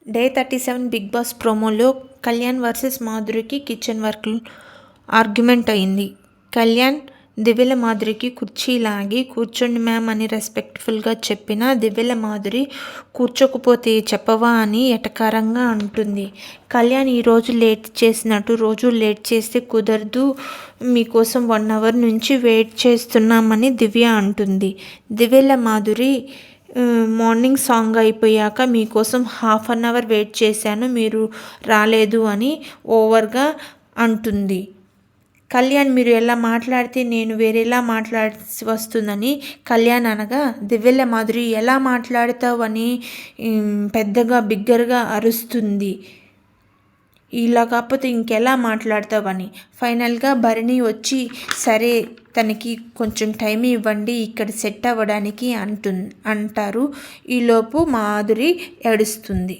Day 37 Bigg Boss ప్రోమోలో Kalyan versus మాధురికి kitchen work argument అయింది. కళ్యాణ్ దివ్యల మాధురికి కుర్చీ లాగి కూర్చోండి మ్యామ్ అని రెస్పెక్ట్ఫుల్గా చెప్పినా దివ్యల మాధురి కూర్చోకపోతే చెప్పవా అని ఎటకారంగా అంటుంది. కళ్యాణ్ ఈరోజు లేట్ చేసినట్టు రోజు లేట్ చేస్తే కుదరదు, మీకోసం 1 hour నుంచి వెయిట్ చేస్తున్నామని దివ్య అంటుంది. దివ్యల మాధురి మార్నింగ్ సాంగ్ అయిపోయాక మీకోసం 1/2 hour వెయిట్ చేశాను, మీరు రాలేదు అని ఓవర్గా అంటుంది. కళ్యాణ్ మీరు ఎలా మాట్లాడితే నేను వేరేలా మాట్లాడాల్సి వస్తుందని కళ్యాణ్ అనగా దివ్యల మాధురి ఎలా మాట్లాడతావు అని పెద్దగా బిగ్గరగా అరుస్తుంది. ఇలా కాకపోతే ఇంకెలా మాట్లాడతావని. ఫైనల్గా భరణి వచ్చి సరే తనకి కొంచెం టైం ఇవ్వండి ఇక్కడ సెట్ అవ్వడానికి అంటారు. ఈలోపు మాధురి ఏడుస్తుంది.